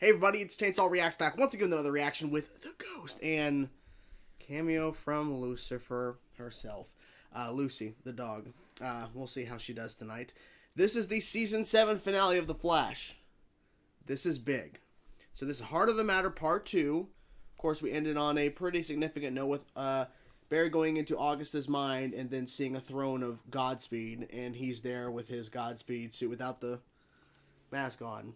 Hey everybody, it's Chainsaw Reacts back once again with another reaction with the Ghost and cameo from Lucifer herself. Lucy, the dog. We'll see how she does tonight. This is the Season 7 finale of The Flash. This is big. So this is Heart of the Matter Part 2. Of course, we ended on a pretty significant note with Barry going into August's mind and then seeing a throne of Godspeed. And he's there with his Godspeed suit without the mask on.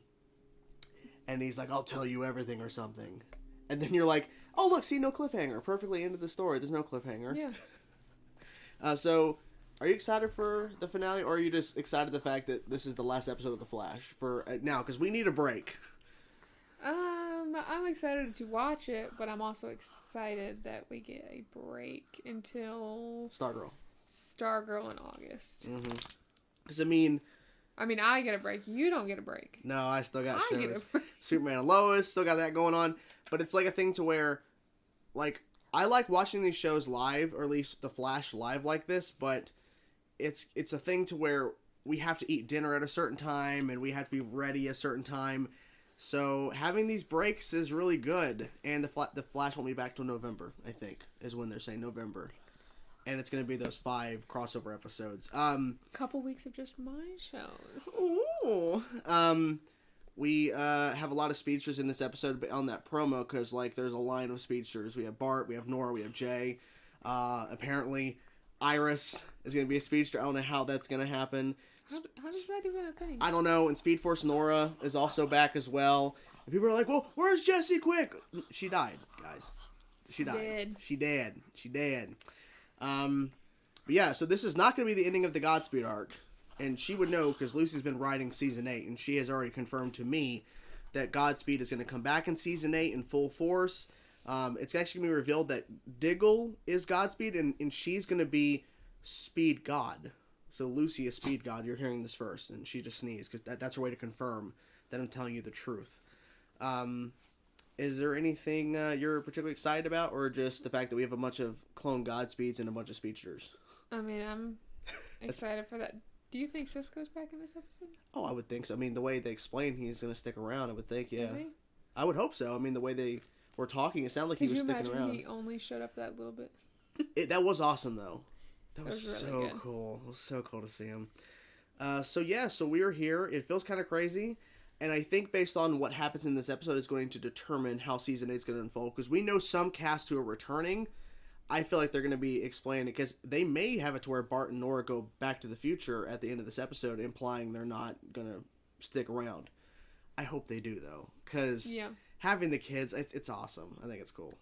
And he's like, I'll tell you everything or something. And then you're like, oh, look, see, no cliffhanger. Perfectly ended the story. There's no cliffhanger. Yeah. So, are you excited for the finale, or are you just excited the fact that this is the last episode of The Flash for now? Because we need a break. I'm excited to watch it, but I'm also excited that we get a break until Stargirl in August. Because, I mean, I get a break. You don't get a break. No, I still got shows. Get a break. Superman and Lois, still got that going on. But it's like a thing to where, like, I like watching these shows live, or at least The Flash live like this, but it's a thing to where we have to eat dinner at a certain time, and we have to be ready a certain time. So having these breaks is really good. And the Flash won't be back till November, I think, is when they're saying November. And it's going to be those 5 crossover episodes. Couple weeks of just my shows. Ooh. We have a lot of speedsters in this episode on that promo because, like, there's a line of speedsters. We have Bart, we have Nora, we have Jay. Apparently, Iris is going to be a speedster. I don't know how that's going to happen. How does that even happen? I don't know. And Speed Force Nora is also back as well. And people are like, well, where's Jessie Quick? She died, guys. She died. She dead. But yeah, so this is not going to be the ending of the Godspeed arc. And she would know because Lucy's been writing Season 8, and she has already confirmed to me that Godspeed is going to come back in Season 8 in full force. It's actually going to be revealed that Diggle is Godspeed, and she's going to be Speed God. So Lucy is Speed God. You're hearing this first, and she just sneezed because that's her way to confirm that I'm telling you the truth. Is there anything you're particularly excited about, or just the fact that we have a bunch of clone Godspeeds and a bunch of speedsters? I'm excited for that. Do you think Cisco's back in this episode? Oh, I would think so. I mean, the way they explain he's going to stick around, I would think, yeah. Is he? I would hope so. I mean, the way they were talking, it sounded like he was sticking around. Could you imagine he only showed up that little bit? That was awesome, though. That was really so cool. It was so cool to see him. So we are here. It feels kind of crazy. And I think based on what happens in this episode is going to determine how Season 8 is going to unfold. Because we know some cast who are returning. I feel like they're going to be explaining it. Because they may have it to where Bart and Nora go back to the future at the end of this episode. Implying they're not going to stick around. I hope they do, though. Because having the kids, it's awesome. I think it's cool.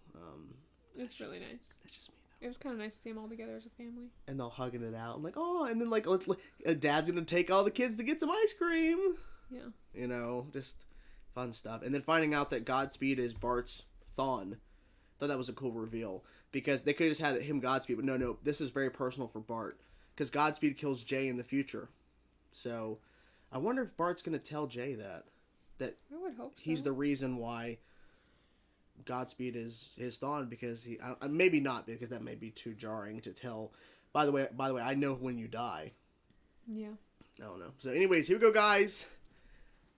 It's really nice. That's just me. It was kind of nice to see them all together as a family. And they're hugging it out. I'm like, oh, and then, like, Dad's going to take all the kids to get some ice cream. Yeah. You know, just fun stuff. And then finding out that Godspeed is Bart's Thawne. Thought that was a cool reveal. Because they could have just had him Godspeed. But no, this is very personal for Bart. Because Godspeed kills Jay in the future. So, I wonder if Bart's going to tell Jay that. That I would hope so. He's the reason why Godspeed is his Thawne, because maybe not, because that may be too jarring to tell. By the way, I know when you die. Yeah. I don't know. So anyways, here we go, guys.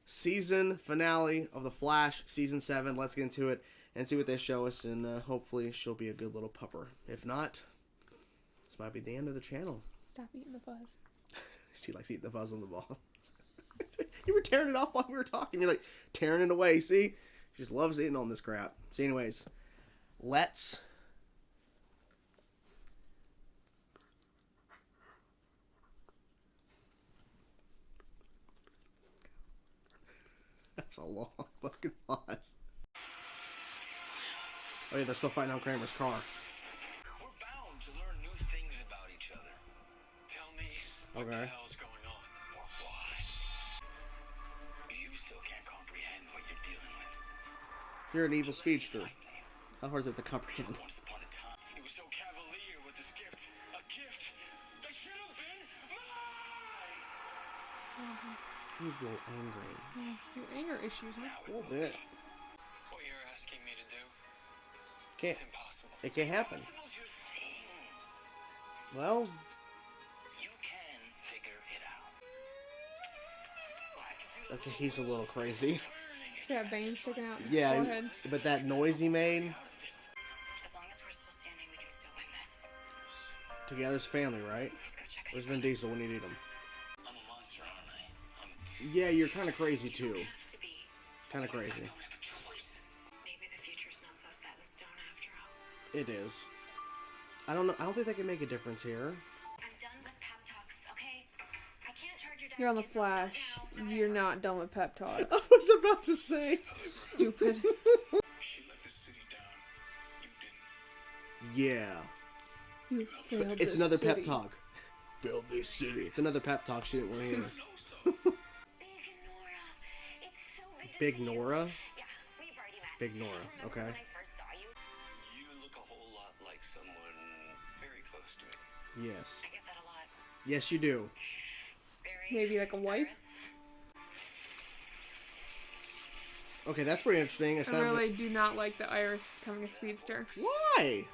Season finale of The Flash, Season 7. Let's get into it and see what they show us, and hopefully she'll be a good little pupper. If not, this might be the end of the channel. Stop eating the fuzz. She likes eating the fuzz on the ball. You were tearing it off while we were talking. You're like tearing it away, see? She just loves eating on this crap. So anyways, let's... That's a long fucking pause. Oh yeah, they're still fighting on Kramer's car. We're bound to learn new things about each other. Tell me what the hell's going on. Or what? You still can't comprehend what you're dealing with. You're an evil speedster. How hard is it to comprehend? Once upon a time, he was so cavalier with his gift. A gift that should have been mine! He's a little angry. Your anger issues, huh? A little bit. What you're asking me to do? Can't. It's impossible. It can't happen. Impossible's your thing. Well, you can figure it out. okay, he's a little crazy. See that vein sticking out in his Yeah, forehead? but that noise he made. As long as we're still standing, we can still win this. Together's family, right? Let's go check Where's Vin Diesel when you need him? I'm a monster, aren't I? Yeah, you're kind of crazy too. Have to be. Kind of crazy. I don't have a choice. Maybe the future's not so set in stone after all. It is. I don't know. I don't think that can make a difference here. I'm done with pep talks, okay? I can't charge your You're on the Flash. You're not done with pep talks. I was about to say. Stupid. She let the city down. You didn't. Yeah. You failed It's this another city. pep talk. Failed this city. It's another pep talk she didn't want to hear. Big Nora. It's so good to Big see you. Nora? Yeah, we've already met. Big Nora, Remember okay. when I first saw you? You look a whole lot like someone very close to me. Yes. I get that a lot. Yes, you do. Very Maybe like a wife? embarrassed. Okay, that's pretty interesting. It's I really do not like the Iris becoming a speedster. Why?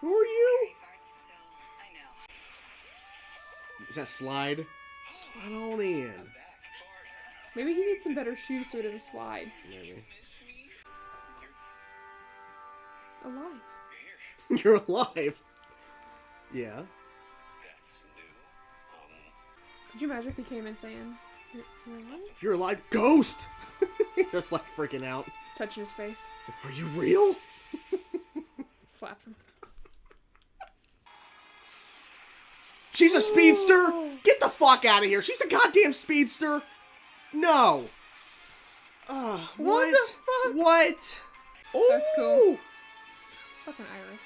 Who are you? Very hard still. I know. Is that slide? Slide on in. Maybe he needs some better shoes so it doesn't slide. Maybe. Alive. You're alive. Yeah. That's new. Could you imagine if he came in saying, you're alive? You're alive. Ghost! Just like freaking out. Touching his face. It's like, are you real? Slaps him. She's a speedster? Get the fuck out of here. She's a goddamn speedster. No. What What? the fuck? What? Ooh. That's cool. Fucking Iris.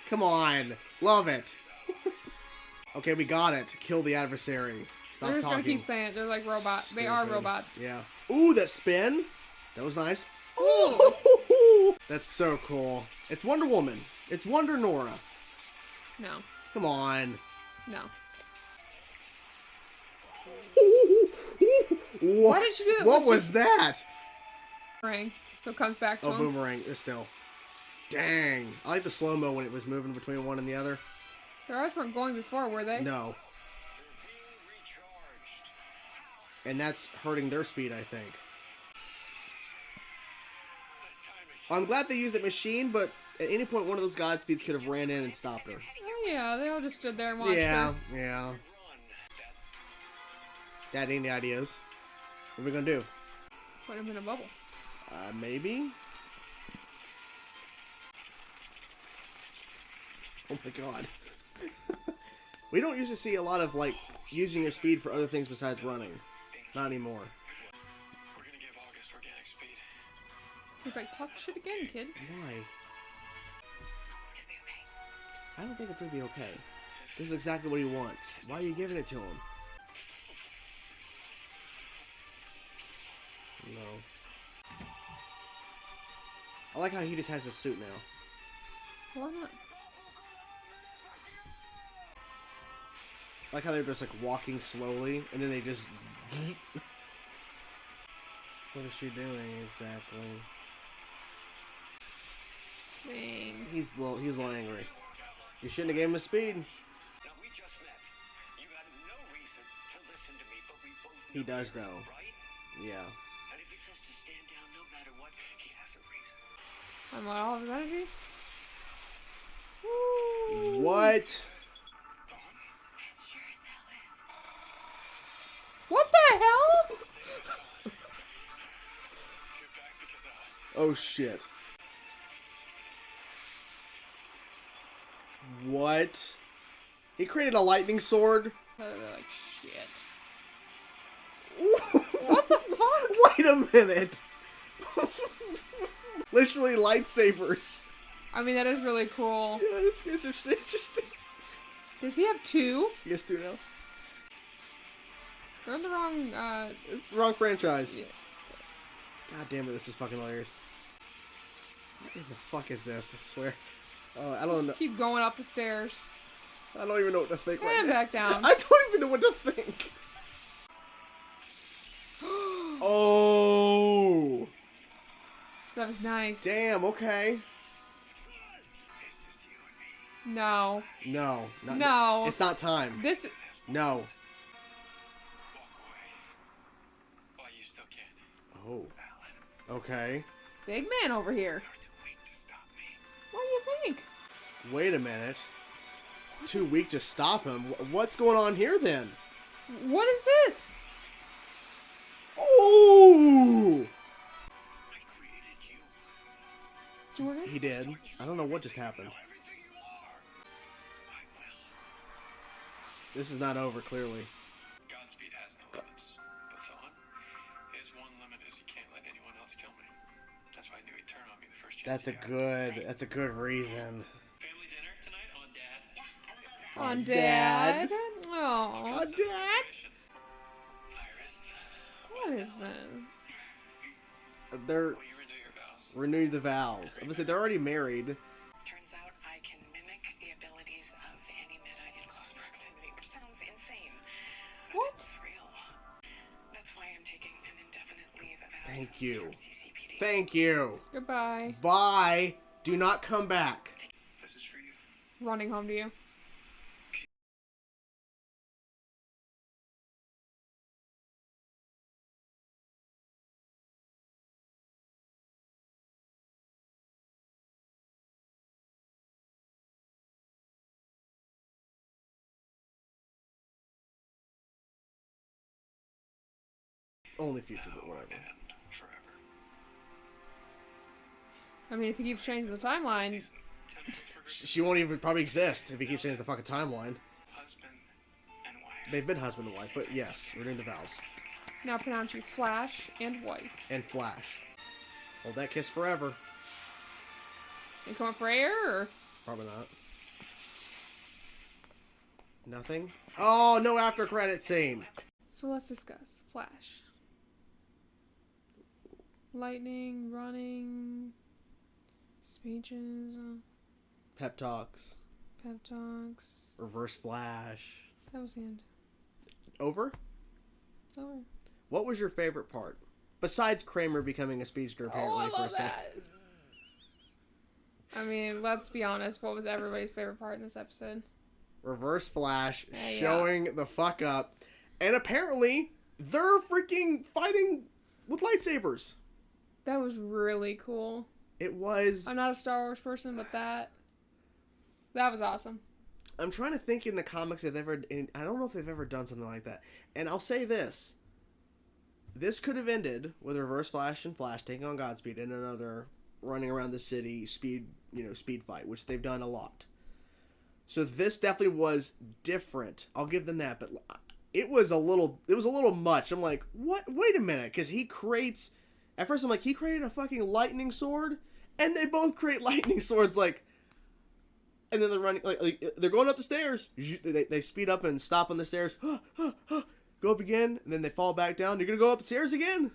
Come on. Love it. Okay, we got it. Kill the adversary. Stop They're just gonna talking. keep saying it. They're like robots. They are Stupid. robots. Yeah. Ooh, that spin. That was nice. Ooh. That's so cool. It's Wonder Woman. It's Wonder Nora. No. Come on. No. Why did you do that? What was that? Ring. So it comes back to Oh, him. boomerang. It's still. Dang. I like the slow-mo when it was moving between one and the other. Their eyes weren't going before, were they? No. And that's hurting their speed, I think. I'm glad they used that machine, but at any point one of those Godspeeds could have ran in and stopped her. Oh yeah, they all just stood there and watched Yeah, her. yeah. Dad, any ideas? What are we gonna do? Put him in a bubble. Maybe? Oh my god. We don't usually see a lot of, like, using your speed for other things besides running. Not anymore. We're gonna give August organic speed. He's like, talk shit again, kid. Why? It's gonna be okay. I don't think it's gonna be okay. This is exactly what he wants. Why are you giving it to him? No. I like how he just has a suit now. Why not? I like how they're just like walking slowly and then they just... What is she doing exactly? Dang. He's a little angry. You shouldn't have gave him a speed. Now we just met. You had no reason to listen to me, but we both He know does you're though. right. Yeah. And if he says to stand down no matter what, he has a reason. I'm like, all of his energy? What? It sure as hell is. What the hell? You're back because of us. Oh shit. What? He created a lightning sword? They're like, shit. What the fuck? Wait a minute. Literally lightsabers. I mean, that is really cool. Yeah, it's interesting. Does he have two? He has two now. They're in the wrong, It's the wrong franchise. Yeah. God damn it, this is fucking hilarious. What the fuck is this? I swear. I don't know. Keep going up the stairs. I don't even know what to think right And now. back down. I don't even know what to think. Oh. That was nice. Damn, okay. It's just you and me. No. No. No. It's not time. This... No. Walk away. While you still can. Oh. Alan. Okay. Big man over here. You're too weak to stop me. What do you think? Wait a minute. Too weak to stop him? What's going on here then? What is this? Oh! I created you. Jordan? He did. I don't know what just happened. Everything you are. I will. This is not over, clearly. Godspeed has no limits. But Thawne, his one limit is he can't let anyone else kill me. That's why I knew he'd turn on me the first chance That's a good reason. Family dinner tonight on Dad. On Dad. Dad? Oh. Dad? Iris. What is this? They're Will you renew your vows? renew the vows. I'm gonna say they're already married. Turns out I can mimic the abilities of Animeta in close proximity, which sounds insane. But What? it's real. That's why I'm taking an indefinite leave of absence Thank you. from CCPD. Thank you. Goodbye. Bye. Do not come back. This is for you. Running home to you. Only future, but whatever. And forever. I mean, if he keeps changing the timeline, 10 minutes for She won't even probably exist if he keeps saying the fucking timeline. husband and wife. They've been husband and wife, but yes, renewing the vows. now pronounce you Flash and wife. And Flash. Hold that kiss forever. You going for air or? Probably not. Nothing? Oh, no after credit scene. So let's discuss. Flash. Lightning, running, speeches, Pep talks. pep talks. Reverse Flash. That was the end. Over? Over. What was your favorite part? Besides Kramer becoming a speedster apparently for a second. I mean, let's be honest. What was everybody's favorite part in this episode? Reverse Flash Yeah. showing the fuck up. And apparently, they're freaking fighting with lightsabers. That was really cool. It was... I'm not a Star Wars person, but that was awesome. I'm trying to think in the comics if they've ever... I don't know if they've ever done something like that. And I'll say this. This could have ended with Reverse Flash and Flash taking on Godspeed in another running around the city speed fight, which they've done a lot. So this definitely was different. I'll give them that, but it was a little much. I'm like, what? Wait a minute, because he creates... At first I'm like, he created a fucking lightning sword? And they both create lightning swords, like... And then they're running, like they're going up the stairs. They speed up and stop on the stairs. Go up again, and then they fall back down. You're gonna go up the stairs again?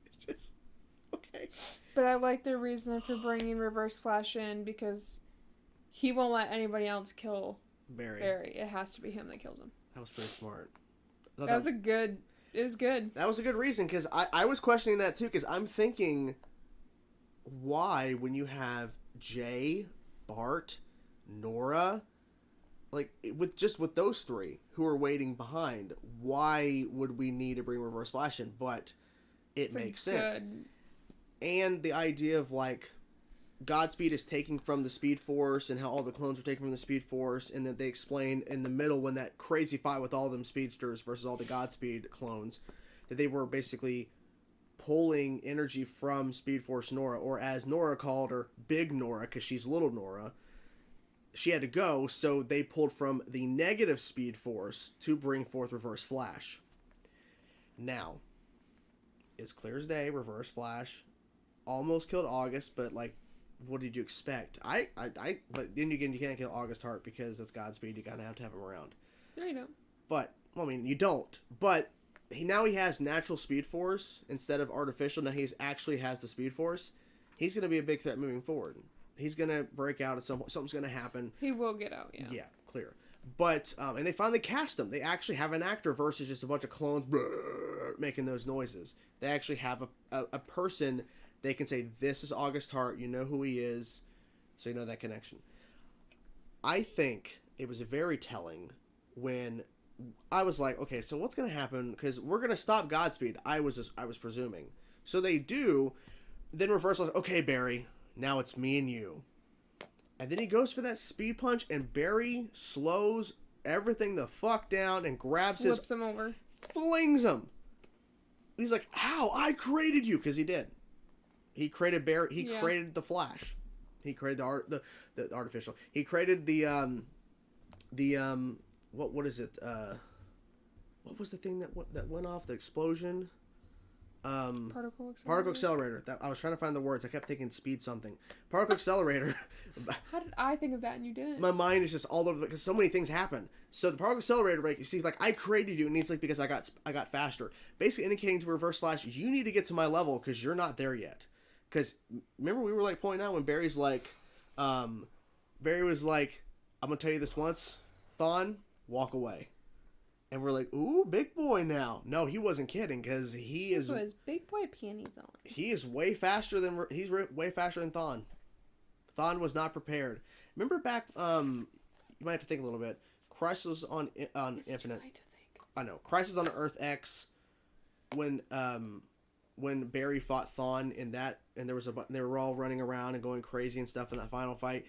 It's just... Okay. But I like their reason for bringing Reverse Flash in because he won't let anybody else kill Barry. Barry. It has to be him that kills him. That was pretty smart. It was good. That was a good reason, because I was questioning that too, because I'm thinking, why, when you have Jay, Bart, Nora, like, with those three who are waiting behind, why would we need to bring Reverse Flash in? But it makes sense. And the idea of, like, Godspeed is taking from the Speed Force and how all the clones are taken from the Speed Force, and then they explain in the middle when that crazy fight with all them speedsters versus all the Godspeed clones, that they were basically pulling energy from Speed Force Nora, or as Nora called her, Big Nora, because she's little Nora. She had to go, so they pulled from the negative Speed Force to bring forth Reverse Flash. Now, it's clear as day, Reverse Flash almost killed August, but, like, what did you expect? But then again, you can't kill August Hart because it's Godspeed. You kind of have to have him around. No, you don't. But, well, I mean, you don't. But now he has natural Speed Force instead of artificial. Now he actually has the Speed Force. He's going to be a big threat moving forward. He's going to break out at some point. Something's going to happen. He will get out, yeah. Yeah, clear. But, and they finally cast him. They actually have an actor versus just a bunch of clones making those noises. They actually have a person. They can say, this is August Hart, you know who he is, so you know that connection. I think it was very telling when I was like, okay, so what's going to happen? Because we're going to stop Godspeed, I was presuming. So they do. Then Reverse Flash, okay, Barry, now it's me and you. And then he goes for that speed punch, and Barry slows everything the fuck down and grabs Flips him over. Flings him. He's like, "Ow, I created you," because he did. He created Barry. He created the Flash. He created the artificial. He created the what is it? What was the thing that went off? The explosion. Particle accelerator. I was trying to find the words. I kept thinking speed something. Particle accelerator. How did I think of that and you didn't? My mind is just all over because so many things happen. So the particle accelerator, like, he's like, I created you, and he's like, because I got faster. Basically indicating to Reverse Flash, you need to get to my level because you're not there yet. Because remember we were like pointing out when Barry was like, I'm gonna tell you this once, Thawne, walk away. And we're like, ooh, big boy now. No, he wasn't kidding, because he is... Put his big boy panties on. He is way faster than... He's way faster than Thawne. Thawne was not prepared. Remember back... you might have to think a little bit. Crisis on Infinite. I know. Crisis on Earth X, when Barry fought Thawne in that, and they were all running around and going crazy and stuff in that final fight.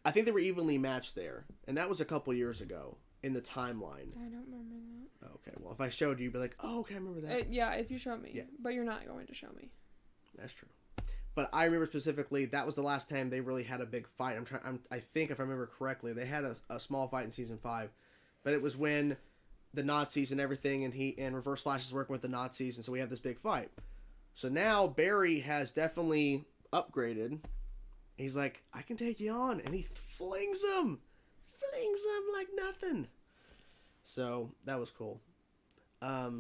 I think they were evenly matched there. And that was a couple years ago. In the timeline. I don't remember that. Okay, well, if I showed you, you'd be like, oh, okay, I remember that. Yeah, if you show me. Yeah. But you're not going to show me. That's true. But I remember specifically, that was the last time they really had a big fight. I think, if I remember correctly, they had a small fight in Season 5. But it was when the Nazis and everything, and Reverse Flash is working with the Nazis, and so we have this big fight. So now, Barry has definitely upgraded. He's like, I can take you on. And he flings him. Flings him like nothing. So that was cool.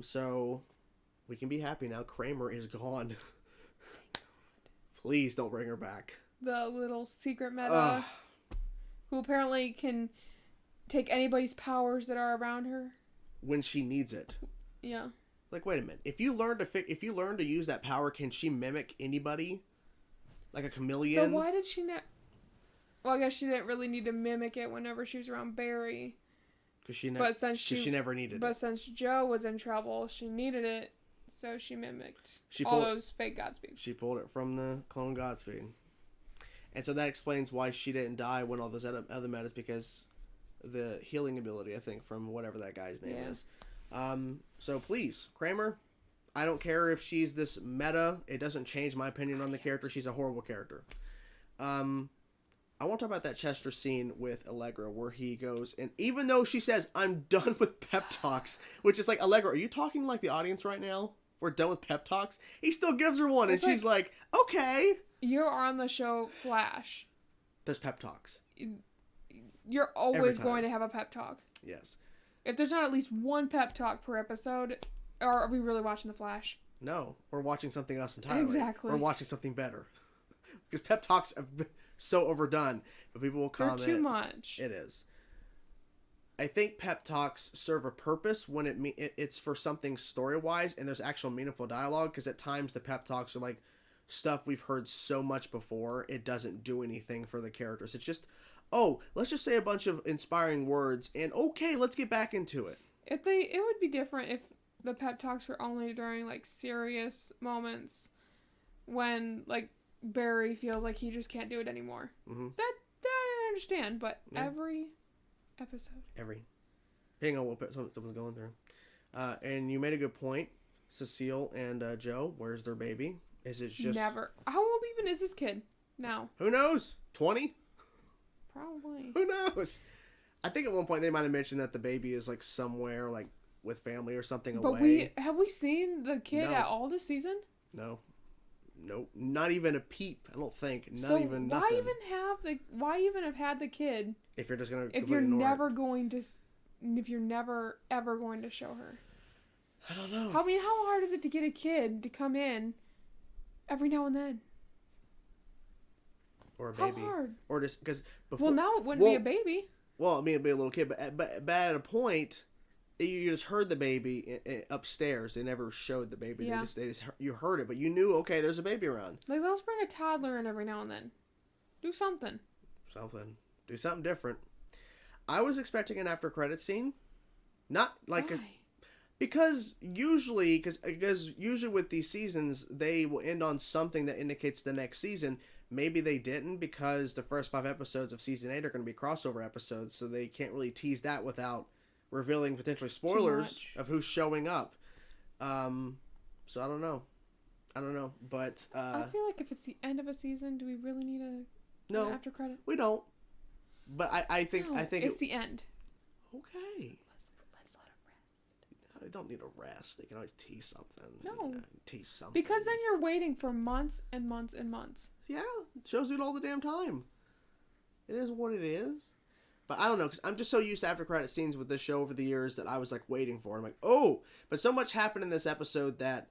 So we can be happy now. Kramer is gone. Please don't bring her back. The little secret meta who apparently can take anybody's powers that are around her when she needs it. Yeah. Like, wait a minute. If you learn to use that power, can she mimic anybody? Like a chameleon? So why did she not? Well, I guess she didn't really need to mimic it whenever she was around Barry. Because she never needed it. But since Joe was in trouble, she needed it, so she mimicked those fake Godspeed. She pulled it from the clone Godspeed. And so that explains why she didn't die when all those other metas, because the healing ability, I think, from whatever that guy's name is. So please, Kramer, I don't care if she's this meta. It doesn't change my opinion on the character. She's a horrible character. I want to talk about that Chester scene with Allegra where he goes, and even though she says, I'm done with pep talks, which is like, Allegra, are you talking like the audience right now? We're done with pep talks? He still gives her one, and she's like, okay. You're on the show Flash. There's pep talks. You're always going to have a pep talk. Yes. If there's not at least one pep talk per episode, are we really watching The Flash? No, we're watching something else entirely. Exactly. We're watching something better. Because pep talks have been so overdone, but people will comment. They're too much. It is. I think pep talks serve a purpose when it's for something story-wise and there's actual meaningful dialogue, because at times the pep talks are like stuff we've heard so much before, it doesn't do anything for the characters. It's just, let's just say a bunch of inspiring words, and okay, let's get back into it. It would be different if the pep talks were only during, like, serious moments when, like, Barry feels like he just can't do it anymore. Mm-hmm. That I understand, but every episode. Depending on what someone's going through. And you made a good point. Cecile and Joe, where's their baby? Is it just... Never. How old even is this kid now? Who knows? 20? Probably. Who knows? I think at one point they might have mentioned that the baby is like somewhere like with family or something away. But have we seen the kid at all this season? No. Nope. Not even a peep, I don't think. Why even have had the kid if you're just gonna if you're never ever going to show her? I don't know. I mean, how hard is it to get a kid to come in every now and then? Or a baby. How hard? Or just because before. Well, now it wouldn't be a baby. Well, I mean, it'd be a little kid, but at a point, you just heard the baby upstairs. They never showed the baby. Yeah. You heard it, but you knew, okay, there's a baby around. Like, let's bring a toddler in every now and then. Do something. Do something different. I was expecting an after credit scene. Not like Because usually with these seasons, they will end on something that indicates the next season. Maybe they didn't because the first 5 episodes of season 8 are going to be crossover episodes, so they can't really tease that without revealing potentially spoilers of who's showing up. So I don't know, but I feel like if it's the end of a season, do we really need an after credit? We don't. But I think it's the end. Okay. Let's let it rest. They don't need a rest. They can always tease something. No. Tease something. Because then you're waiting for months and months and months. Yeah. It shows it all the damn time. It is what it is. But I don't know, because I'm just so used to after credit scenes with this show over the years that I was like waiting for it. I'm like, oh! But so much happened in this episode that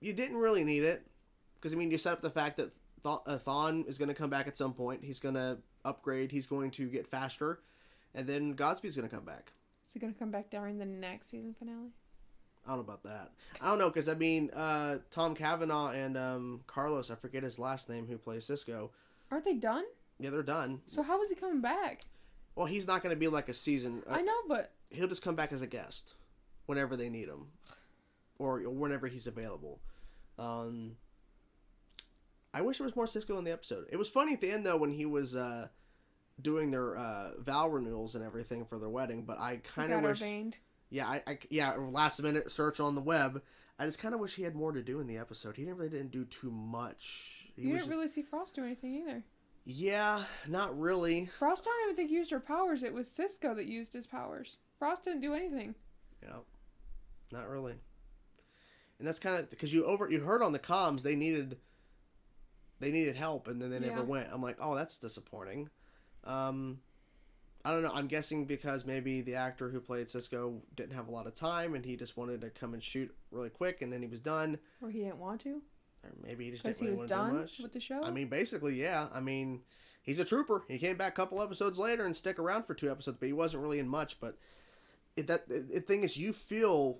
you didn't really need it. Because, I mean, you set up the fact that Thawne is going to come back at some point. He's going to upgrade. He's going to get faster. And then Godspeed's going to come back. Is he going to come back during the next season finale? I don't know about that. I don't know, because, I mean, Tom Cavanaugh and Carlos, I forget his last name, who plays Cisco. Aren't they done? Yeah, they're done. So how is he coming back? Well, he's not going to be like a season. I know, but... He'll just come back as a guest whenever they need him. Or whenever he's available. I wish there was more Cisco in the episode. It was funny at the end, though, when he was doing their vow renewals and everything for their wedding, but I kind of wish... Ordained. Yeah, last minute search on the web. I just kind of wish he had more to do in the episode. He really didn't do too much. You didn't really see Frost do anything either. Yeah, not really. Frost, I don't even think used her powers. It was Cisco that used his powers. Frost didn't do anything. Yeah, not really. And that's kind of because you heard on the comms they needed help, and then they never went. I'm like, oh, that's disappointing. I don't know. I'm guessing because maybe the actor who played Cisco didn't have a lot of time, and he just wanted to come and shoot really quick, and then he was done. Or he didn't want to. Or maybe he just didn't really want to do much. With the show? I mean, basically, yeah. I mean, he's a trooper. He came back a couple episodes later and stick around for 2 episodes, but he wasn't really in much. But the thing is, you feel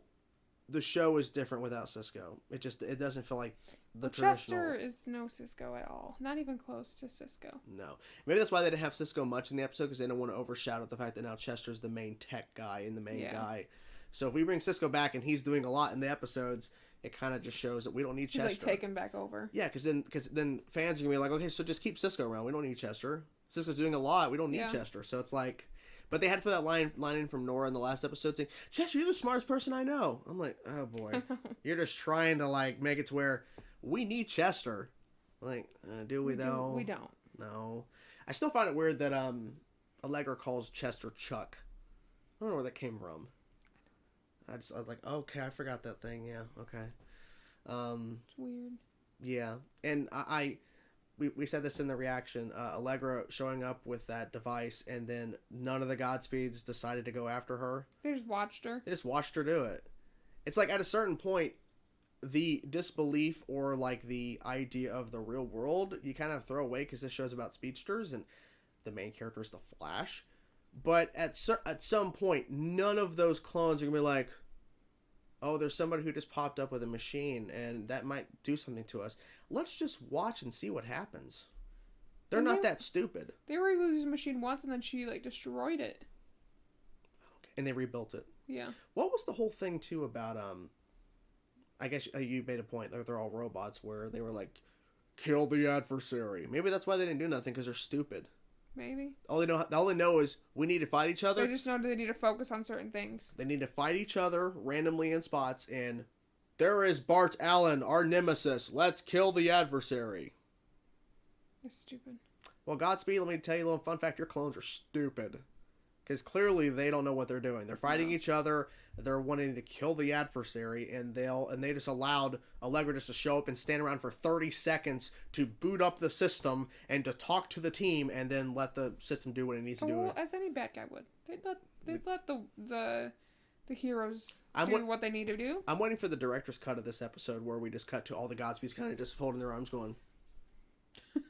the show is different without Cisco. It doesn't feel like the traditional. Chester is no Cisco at all. Not even close to Cisco. No. Maybe that's why they didn't have Cisco much in the episode, because they don't want to overshadow the fact that now Chester's the main tech guy and the main guy. So if we bring Cisco back and he's doing a lot in the episodes, it kind of just shows that we don't need Chester. He's like taking back over. Yeah, because then fans are going to be like, okay, so just keep Cisco around. We don't need Chester. Cisco's doing a lot. We don't need Chester. So it's like... But they had to throw that line in from Nora in the last episode saying, Chester, you're the smartest person I know. I'm like, oh boy. You're just trying to like make it to where we need Chester. Like, do we though? We don't. No. I still find it weird that Allegra calls Chester Chuck. I don't know where that came from. I was like, okay, I forgot that thing. Yeah, okay. It's weird. Yeah, and we said this in the reaction. Allegra showing up with that device, and then none of the Godspeeds decided to go after her. They just watched her. They just watched her do it. It's like at a certain point, the disbelief or like the idea of the real world, you kind of throw away because this show's about speedsters and the main character is the Flash. But at some point, none of those clones are going to be like, oh, there's somebody who just popped up with a machine, and that might do something to us. Let's just watch and see what happens. They're not that stupid. They were able to use the machine once, and then she, like, destroyed it. Okay. And they rebuilt it. Yeah. What was the whole thing, too, about, I guess you made a point, they're all robots, where they were like, kill the adversary. Maybe that's why they didn't do nothing, because they're stupid. Maybe. All they know is we need to fight each other. They just know they need to focus on certain things. They need to fight each other randomly in spots, and there is Bart Allen, our nemesis. Let's kill the adversary. It's stupid. Well, Godspeed, let me tell you a little fun fact. Your clones are stupid. Because clearly they don't know what they're doing. They're fighting each other. They're wanting to kill the adversary, and they just allowed Allegra just to show up and stand around for 30 seconds to boot up the system and to talk to the team, and then let the system do what it needs to do. Well, as any bad guy would, they'd let the heroes do what they need to do. I'm waiting for the director's cut of this episode where we just cut to all the Godspeeds kind of just folding their arms, going,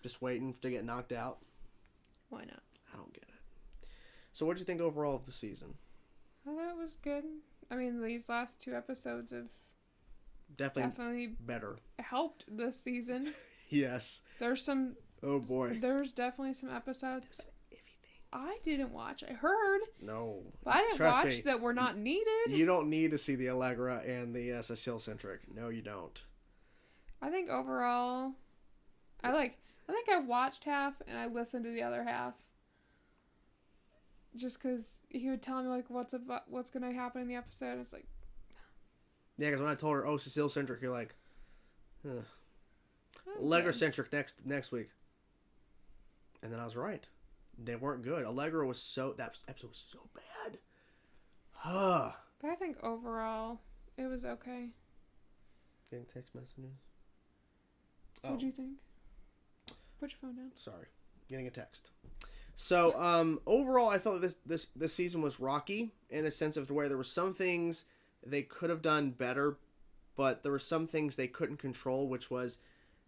just waiting to get knocked out. Why not? I don't get it. So what did you think overall of the season? I thought it was good. I mean, these last 2 episodes have definitely better. Helped this season. Yes. There's some... Oh, boy. There's definitely some episodes... There's some iffy things. I didn't watch. I heard. No. But I didn't watch that were not needed. You don't need to see the Allegra and the Cecile-centric. No, you don't. I think overall, I think I watched half and I listened to the other half. Just because he would tell me, like, what's going to happen in the episode. It's like... Yeah, because when I told her, oh, Cecile-centric, you're like, huh. Allegra-centric next week. And then I was right. They weren't good. Allegra was that episode was so bad. But I think overall, it was okay. Getting text messages. What'd you think? Put your phone down. Sorry. Getting a text. So, overall, I felt like this season was rocky in a sense of where there were some things they could have done better, but there were some things they couldn't control, which was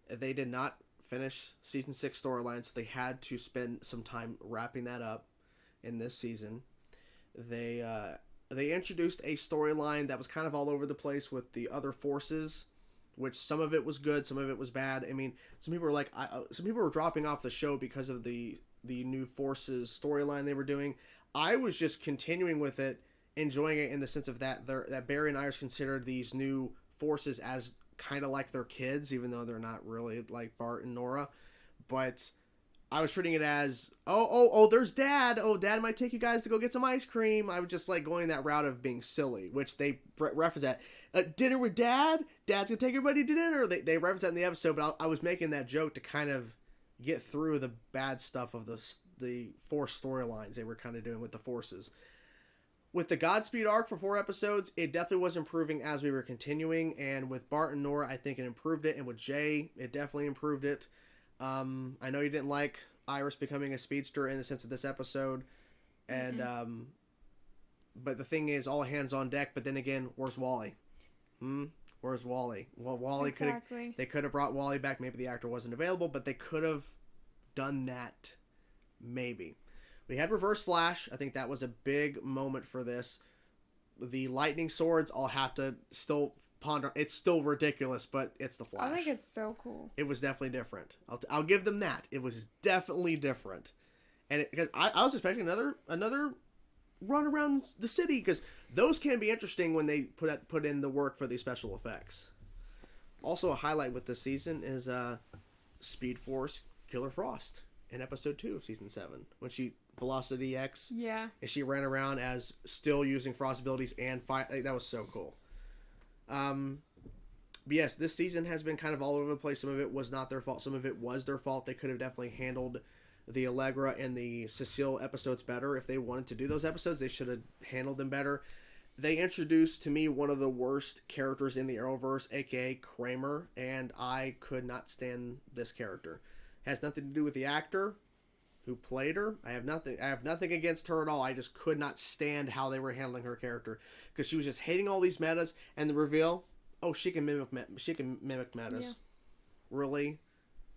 they did not finish season 6 storyline, so they had to spend some time wrapping that up in this season. They introduced a storyline that was kind of all over the place with the other forces, which some of it was good, some of it was bad. I mean, some people were like, some people were dropping off the show because of the new forces storyline they were doing. I was just continuing with it, enjoying it in the sense of that Barry and Iris considered these new forces as kind of like their kids, even though they're not really like Bart and Nora. But I was treating it as, oh, there's Dad. Oh, Dad might take you guys to go get some ice cream. I was just like going that route of being silly, which they reference that. Dinner with Dad? Dad's gonna take everybody to dinner? They reference that in the episode, but I was making that joke to kind of get through the bad stuff of the Force storylines they were kind of doing with the Forces. With the Godspeed arc for 4 episodes, it definitely was improving as we were continuing, and with Bart and Nora, I think it improved it, and with Jay, it definitely improved it. I know you didn't like Iris becoming a speedster in the sense of this episode, and but the thing is, all hands on deck, but then again, where's Wally? Where's Wally? Well, Wally they could have brought Wally back. Maybe the actor wasn't available, but they could have done that. Maybe. We had Reverse Flash. I think that was a big moment for this. The lightning swords, I'll have to still ponder. It's still ridiculous, but it's the Flash. I think it's so cool. It was definitely different. I'll give them that. It was definitely different. And because I was expecting another run around the city, because those can be interesting when they put in the work for the special effects. Also, a highlight with this season is Speed Force Killer Frost in episode 2 of season 7 when she Velocity X. Yeah. And she ran around as still using Frost abilities and fight. That was so cool. But yes, this season has been kind of all over the place. Some of it was not their fault. Some of it was their fault. They could have definitely handled the Allegra and the Cecile episodes better. If they wanted to do those episodes, they should have handled them better. They introduced to me one of the worst characters in the Arrowverse, aka Kramer, and I could not stand this character. Has nothing to do with the actor who played her. I have nothing against her at all. I just could not stand how they were handling her character, because she was just hating all these metas, and the reveal, oh, she can mimic metas. Yeah. Really?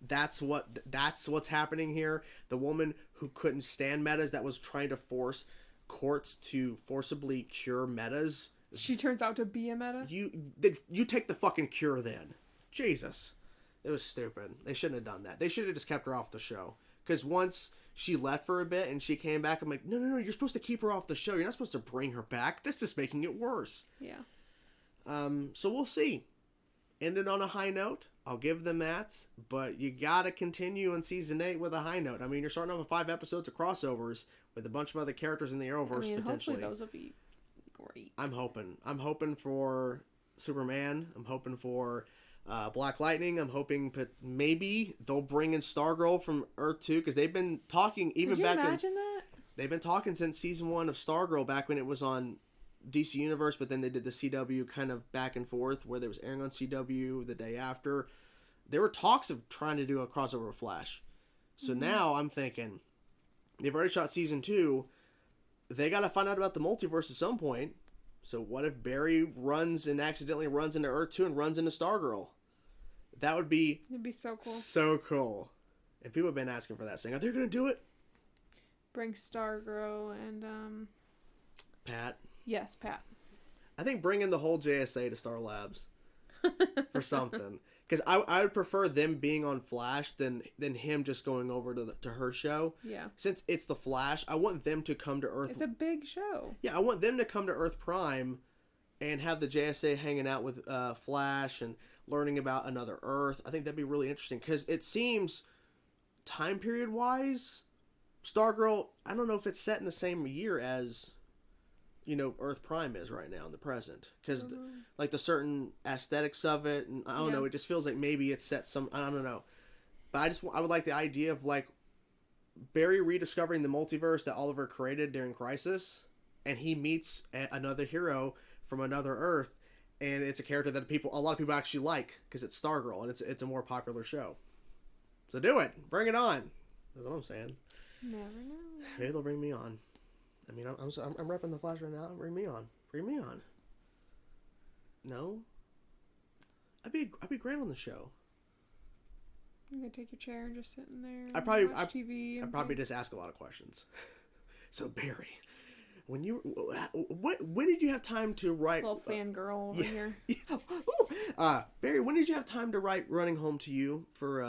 That's what's happening here. The woman who couldn't stand metas, that was trying to force courts to forcibly cure metas. She turns out to be a meta? You take the fucking cure then. Jesus. It was stupid. They shouldn't have done that. They should have just kept her off the show. Because once she left for a bit and she came back, I'm like, no, you're supposed to keep her off the show. You're not supposed to bring her back. This is making it worse. Yeah. So we'll see. Ended on a high note. I'll give them that. But you gotta continue in season 8 with a high note. I mean, you're starting off with 5 episodes of crossovers with a bunch of other characters in the Arrowverse, potentially. Hopefully those will be great. I'm hoping for Superman. I'm hoping for Black Lightning. I'm hoping maybe they'll bring in Stargirl from Earth 2, because they've been talking even Could you back imagine that? They've been talking since season 1 of Stargirl, back when it was on DC Universe, but then they did the CW kind of back and forth, where there was airing on CW the day after. There were talks of trying to do a crossover with Flash. So now I'm thinking, they've already shot season 2. They got to find out about the multiverse at some point. So what if Barry accidentally runs into Earth 2 and runs into Stargirl? That would be... It'd be so cool. So cool. And people have been asking for that, saying, are they going to do it? Bring Stargirl and, Pat. Yes, Pat. I think bring in the whole JSA to Star Labs. for something. Because I would prefer them being on Flash than him just going over to her show. Yeah. Since it's the Flash, I want them to come to Earth. It's a big show. Yeah, I want them to come to Earth Prime and have the JSA hanging out with Flash and learning about another Earth. I think that'd be really interesting. Because it seems, time period-wise, Stargirl, I don't know if it's set in the same year as... Earth Prime is right now in the present, because like the certain aesthetics of it, and I don't know, it just feels like maybe it's set I don't know, but I would like the idea of like Barry rediscovering the multiverse that Oliver created during Crisis, and he meets another hero from another Earth, and it's a character that a lot of people actually like because it's Stargirl and it's a more popular show. So do it, bring it on. That's what I'm saying. Never know. Maybe they'll bring me on. I mean, I'm repping the Flash right now. Bring me on. Bring me on. No? I'd be great on the show. I'm gonna take your chair and just sit in there. I'd probably just ask a lot of questions. So Barry, when did you have time to write? Little fangirl over here. Barry, when did you have time to write "Running Home to You" for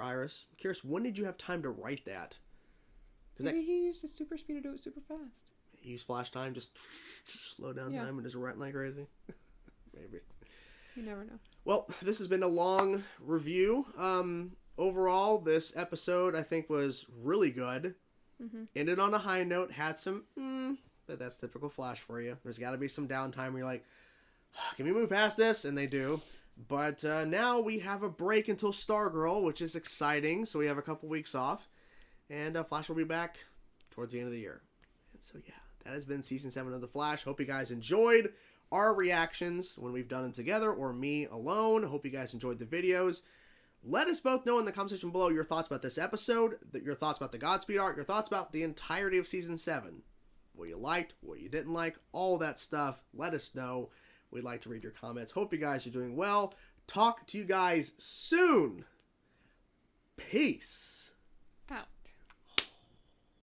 Iris? I'm curious, when did you have time to write that? Maybe he used his super speed to do it super fast. He used flash time, just slow down time and just writing like crazy. Maybe. You never know. Well, this has been a long review. Overall, this episode I think was really good. Mm-hmm. Ended on a high note, had some, but that's typical Flash for you. There's got to be some downtime where you're like, can we move past this? And they do. But now we have a break until Stargirl, which is exciting. So we have a couple weeks off. And Flash will be back towards the end of the year. And so, yeah, that has been Season 7 of The Flash. Hope you guys enjoyed our reactions when we've done them together or me alone. Hope you guys enjoyed the videos. Let us both know in the comment section below your thoughts about this episode, your thoughts about the Godspeed art, your thoughts about the entirety of Season 7. What you liked, what you didn't like, all that stuff. Let us know. We'd like to read your comments. Hope you guys are doing well. Talk to you guys soon. Peace. Out.